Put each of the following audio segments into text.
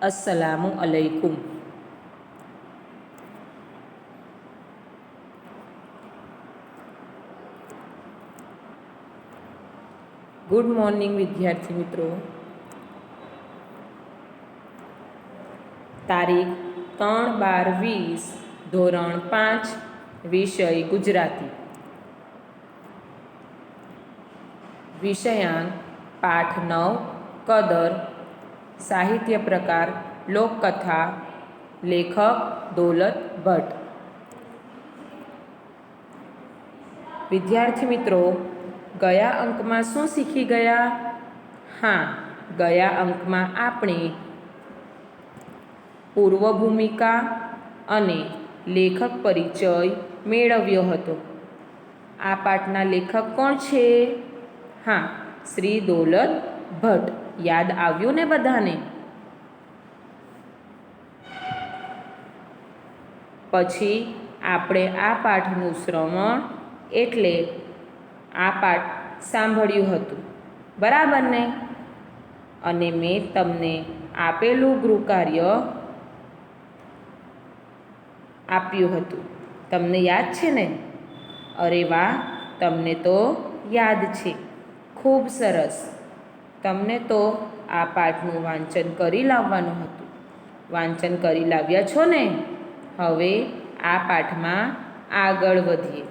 अस्सलामु अलैकुम। Good morning विद्यार्थी मित्रों। तारीख 3/12/20 ધોરણ 5 વિષય ગુજરાતી। વિષયાંક પાઠ 9 કદર, સાહિત્ય પ્રકાર લોકકથા, લેખક દૌલત ભટ્ટ। વિદ્યાર્થી મિત્રો, ગયા અંકમાં શું શીખી ગયા? હા, ગયા અંકમાં આપણે પૂર્વ ભૂમિકા અને લેખક પરિચય મેળવ્યો હતો। આ પાઠના લેખક કોણ છે? હા, શ્રી દૌલત ભટ્ટ। યાદ આવ્યું ને બધાને? પછી આપણે આ પાઠનું શ્રવણ એટલે આ પાઠ સાંભળ્યું હતું, બરાબર ને? અને મેં તમને આપેલું ગૃહકાર્ય આપ્યું હતું, તમને યાદ છે ને? અરે વાહ, તમને તો યાદ છે, ખૂબ સરસ। તમને તો આ પાઠનું વાંચન કરી લાવવાનું હતું, વાંચન કરી લાવ્યા છો ને? હવે આ પાઠમાં આગળ વધીએ।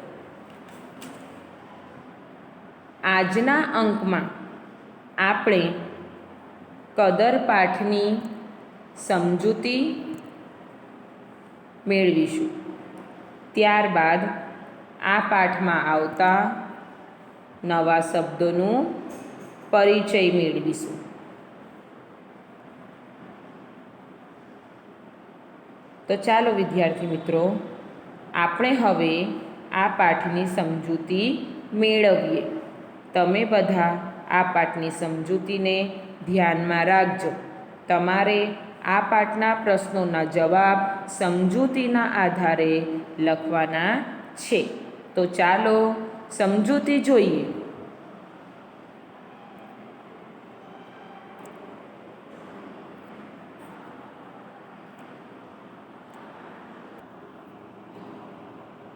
આજના અંકમાં આપણે કદર પાઠની સમજૂતી મેળવીશું, ત્યારબાદ આ પાઠમાં આવતા નવા શબ્દોનું પરિચય મેળવીશું। તો ચાલો વિદ્યાર્થી મિત્રો, આપણે હવે આ પાઠની સમજૂતી મેળવીએ। તમે બધા આ પાઠની સમજૂતીને ધ્યાનમાં રાખજો। તમારે આ પાઠના પ્રશ્નોના જવાબ સમજૂતીના આધારે લખવાના છે। તો ચાલો સમજૂતી જોઈએ।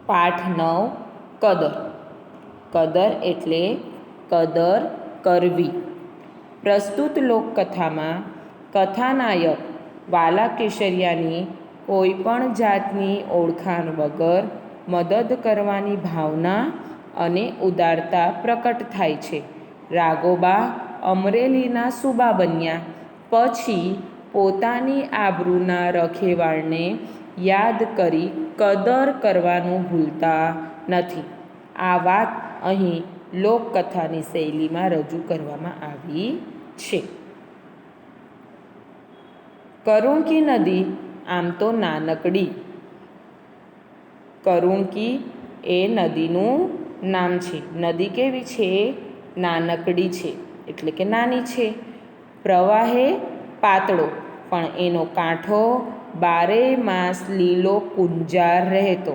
પાઠ 9 કદર। કદર એટલે કદર કરવી। પ્રસ્તુત લોકકથામાં કથાનાયક વાલા કેશરિયાની કોઈ પણ જાતની ઓળખાણ વગર મદદ કરવાની ભાવના અને ઉદારતા પ્રકટ થાય છે। રાઘોબા અમરેલીના સૂબા બન્યા પછી પોતાની આબરૂના રખેવાળને યાદ કરી કદર કરવાનું ભૂલતા નથી। આ વાત અહીં લોકકથાની શૈલીમાં રજૂ કરવામાં આવી છે। કરુણકી નદી આમ તો નાનકડી, કરુણકી એ નદીનું નામ છે। નદી કેવી છે? નાનકડી છે, એટલે કે નાની છે। પ્રવાહે પાતળો, પણ એનો કાંઠો બારે માસ લીલો કુંજાર રહેતો।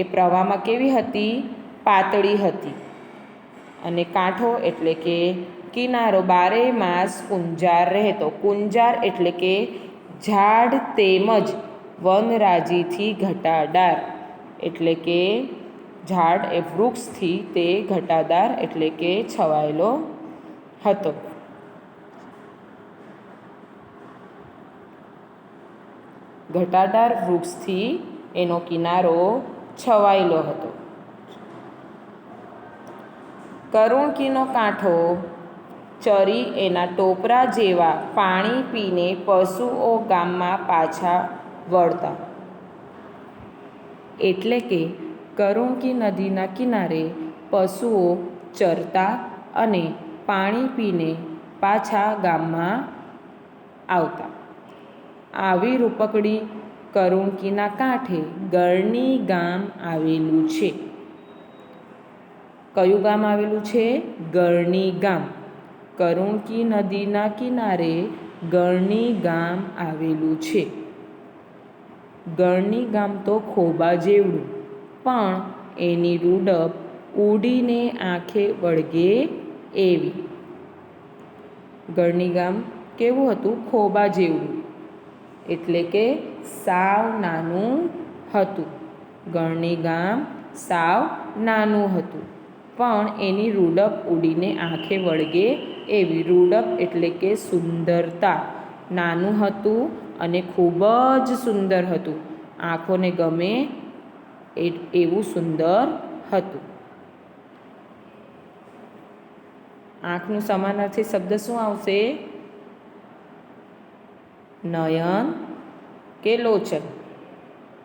એ પ્રવાહમાં કેવી હતી? પાતળી હતી, અને કાંઠો એટલે કે કિનારો બારે માસ કુંજાર રહેતો। કુંજાર એટલે કે ઝાડ તેમજ વનરાજીથી ઘટાદાર, એટલે કે ઝાડ એ વૃક્ષથી તે ઘટાદાર એટલે કે છવાયેલો હતો। ઘટાદાર વૃક્ષથી એનો કિનારો છવાયેલો હતો। કરુણકીનો કાંઠો ચરી એના ટોપરા જેવા પાણી પીને પશુઓ ગામમાં પાછા વળતા। એટલે કે કરુણકી નદીના કિનારે પશુઓ ચરતા અને પાણી પીને પાછા ગામમાં આવતા। આવી રૂપકડી કરુણકીના કાંઠે ગરણી ગામ આવેલું છે। કયું ગામ આવેલું છે? ગરણી ગામ। કરુણકી નદીના કિનારે ગરણી ગામ આવેલું છે। ગરણી ગામ તો ખોબા જેવડું, પણ એની રૂડપ ઉડીને આંખે વળગે એવી। ગરણી ગામ કેવું હતું? ખોબા જેવડું, એટલે કે સાવ નાનું હતું. ગણની ગામ સાવ નાનું હતું, પણ એની રૂડપ ઉડીને આંખે વળગે એવી. રૂડપ એટલે કે સુંદરતા. નાનું હતું અને ખૂબ જ સુંદર હતું. આંખોને ગમે એવું સુંદર હતું. આંખનું સમાનાર્થી શબ્દ શું આવશે? નયન કે લોચન.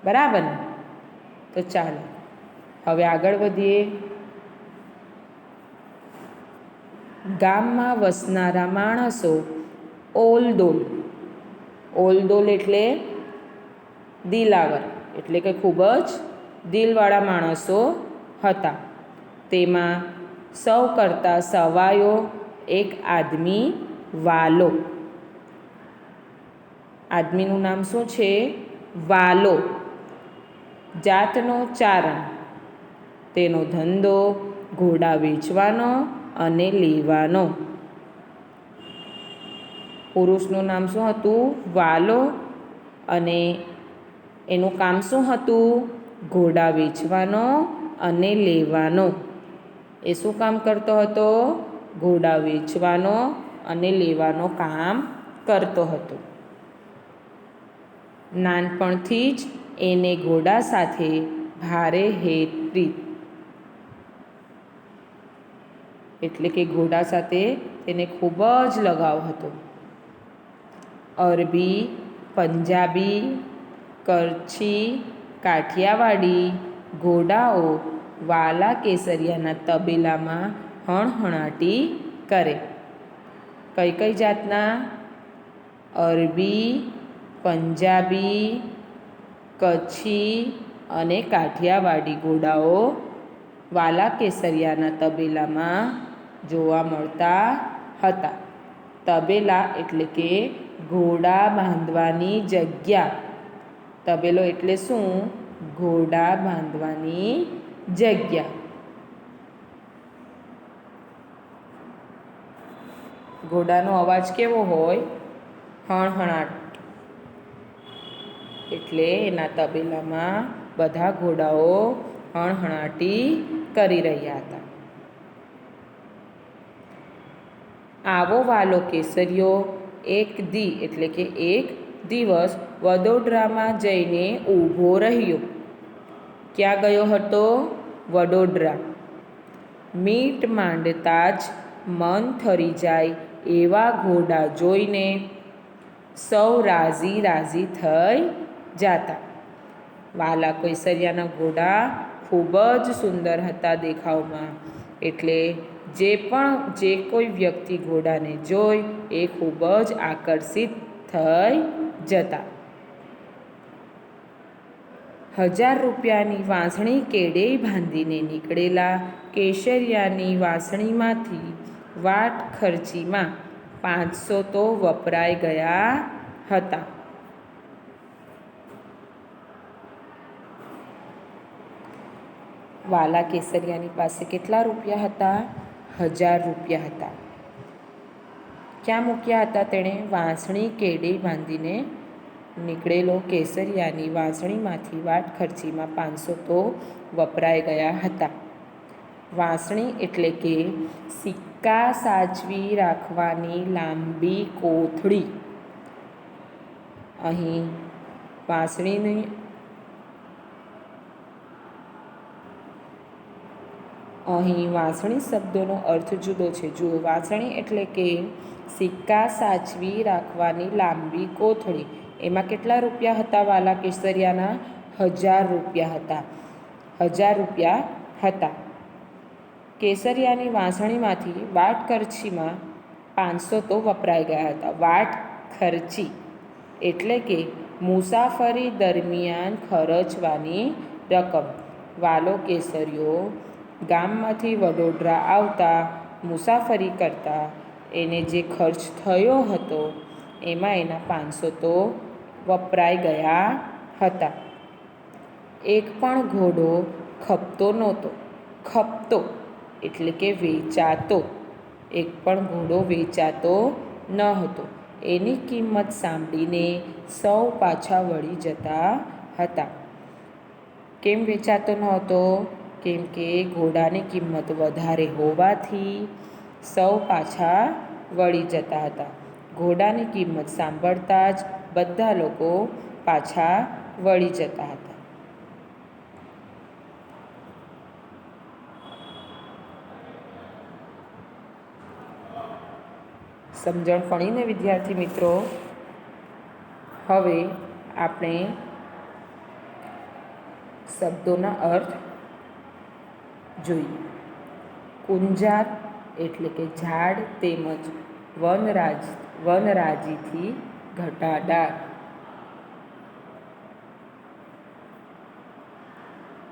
બરાબર ને? તો ચાલો હવે આગળ વધીએ. ગામમાં વસનારા માણસો ઓલદોલ. ઓલદોલ એટલે દિલાવર, એટલે કે ખૂબ જ દિલવાળા માણસો હતા. તેમાં સૌ કરતાં સવાયો એક આદમી વાલો. આદમીનું નામ શું છે? વાલો. જાતનો ચારણ. તેનો ધંધો ઘોડા વેચવાનો અને લેવાનો. પુરુષનું નામ શું હતું? વાલો. અને એનું કામ શું હતું? ઘોડા વેચવાનો અને લેવાનો. એ શું કામ કરતો હતો? ઘોડા વેચવાનો અને લેવાનો કામ કરતો હતો. નાનપણથી જ એને ઘોડા સાથે ભારે હેતપ્રીત, એટલે કે ઘોડા સાથે તેને ખૂબ જ લગાવ હતો. અરબી, પંજાબી, કચ્છી, કાઠિયાવાડી ઘોડાઓ વાલા કેસરિયાના તબેલામાં હણહણાટી કરે. કઈ કઈ જાતના? અરબી, પંજાબી, કચ્છી અને કાઠિયાવાડી ઘોડાઓ વાલા કેસરિયાના તબેલામાં જોવા મળતા હતા. તબેલા એટલે કે ઘોડા બાંધવાની જગ્યા. તબેલો એટલે શું? ઘોડા બાંધવાની જગ્યા. ઘોડાનો અવાજ કેવો હોય? હણહણાટ. એટલે એના તબેલામાં બધા ઘોડાઓ હણહણાટી કરી રહ્યા હતા. આવો વાલો કેસરિયો એક દી એટલે કે એક દિવસ વડોદરામાં જઈને ઊભો રહ્યો. ક્યાં ગયો હતો? વડોદરા. મીટ માંડતા જ મન થરી જાય એવા ઘોડા જોઈને સૌ રાજી રાજી થઈ જાતા. વાલા કેસરિયાના ઘોડા ખૂબ જ સુંદર હતા દેખાવમાં, એટલે જે કોઈ વ્યક્તિ ઘોડાને જોઈ એ ખૂબ જ આકર્ષિત થઈ જતા. 1000 રૂપિયાની વાંસળી કેડે બાંધીને નીકળેલા કેસરિયાની વાંસળીમાંથી વાટ ખર્ચીમાં 500 તો વપરાઈ ગયા હતા. વાલા કેસરિયાની પાસે કેટલા રૂપિયા હતા? 1000 રૂપિયા હતા. ક્યાં મૂક્યા હતા તેણે? વાંસળી કેડે બાંધીને નીકળેલો કેસરિયાની વાંસળીમાંથી વાટ ખર્ચીમાં 500 તો વપરાઈ ગયા હતા. વાંસળી એટલે કે સિક્કા સાચવી રાખવાની લાંબી કોથળી. અહીં વાંસળી શબ્દોનો અર્થ જુદો છે. જુઓ, વાંસળી એટલે કે સિક્કા સાચવી રાખવાની લાંબી કોથળી. એમાં કેટલા રૂપિયા હતા વાલા કેસરિયાના? 1000 રૂપિયા હતા. 1000 રૂપિયા હતા. કેસરિયાની વાંસળીમાંથી વાટ ખર્ચીમાં 500 તો વપરાઈ ગયા હતા. વાટ ખર્ચી એટલે કે મુસાફરી દરમિયાન ખર્ચવાની રકમ. વાલો કેસરિયો ગામમાંથી વડોદરા આવતા મુસાફરી કરતા એને જે ખર્ચ થયો હતો એમાં એના 500 તો વપરાઈ ગયા હતા. એક પણ ઘોડો ખપતો નહોતો. ખપતો એટલે કે વેચાતો. એક પણ ઘોડો વેચાતો ન હતો. એની કિંમત સાંભળીને સૌ પાછા વળી જતા હતા. કેમ વેચાતો નહોતો? કેમ કે ઘોડાની કિંમત વધારે હોવાથી સૌ પાછા વળી જતા હતા. ઘોડાની કિંમત સાંભળતા જ બધા લોકો પાછા વળી જતા હતા. સમજણ પડીને વિદ્યાર્થી મિત્રો? હવે આપણે શબ્દોના અર્થ જોઈએ. કુંજાર એટલે કે ઝાડ તેમજ વનરાજીથી ઘટાદાર.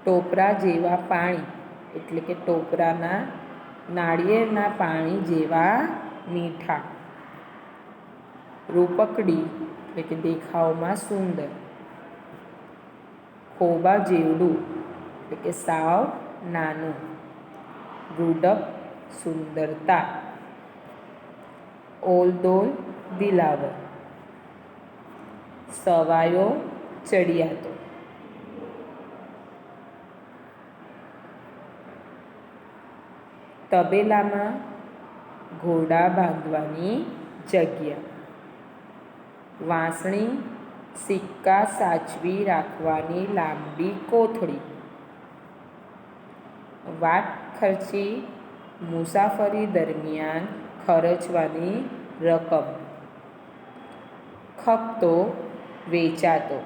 ટોપરા જેવા પાણી એટલે કે ટોપરાના નાળિયેરના પાણી જેવા મીઠા. રૂપકડી એટલે કે દેખાવમાં સુંદર. ખોબા જેવડું એટલે કે સાવ નાનું. રૂડક સુંદરતા. ઓલદોલ દિલાવર. સવાયો ચડિયાતો. તબેલામાં ઘોડા બાંધવાની જગ્યા. વાંસળી સિક્કા સાચવી રાખવાની લાંબી કોથળી. વાટ ખર્ચી મુસાફરી દરમિયાન ખર્ચવાની રકમ. ખપતો વેચાતો.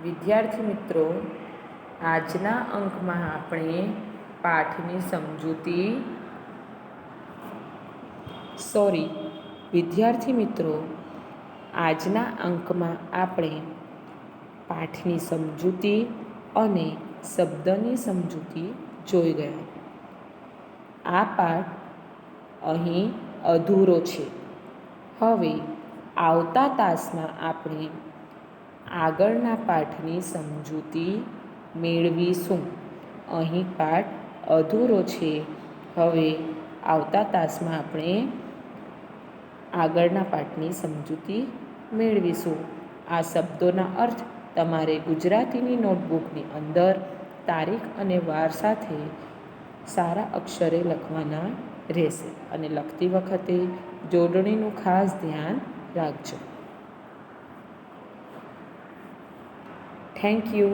વિદ્યાર્થી મિત્રો, આજના અંકમાં આપણે પાઠની સમજૂતી વિદ્યાર્થી મિત્રો, આજના અંકમાં આપણે પાઠની સમજૂતી અને શબ્દની સમજૂતી જોઈ ગયા. આ પાઠ અહીં અધૂરો છે. હવે આવતા તાસમાં આપણે આગળના પાઠની સમજૂતી મેળવીશું. અહીં પાઠ અધૂરો છે. હવે આવતા તાસમાં આપણે આગળના પાઠની સમજૂતી મેળવીશું. આ શબ્દોના અર્થ તમારે ગુજરાતીની નોટબુકની અંદર તારીખ અને વાર સાથે સારા અક્ષરે લખવાના રહેશે અને લખતી વખતે જોડણીનું ખાસ ધ્યાન રાખજો. Thank you.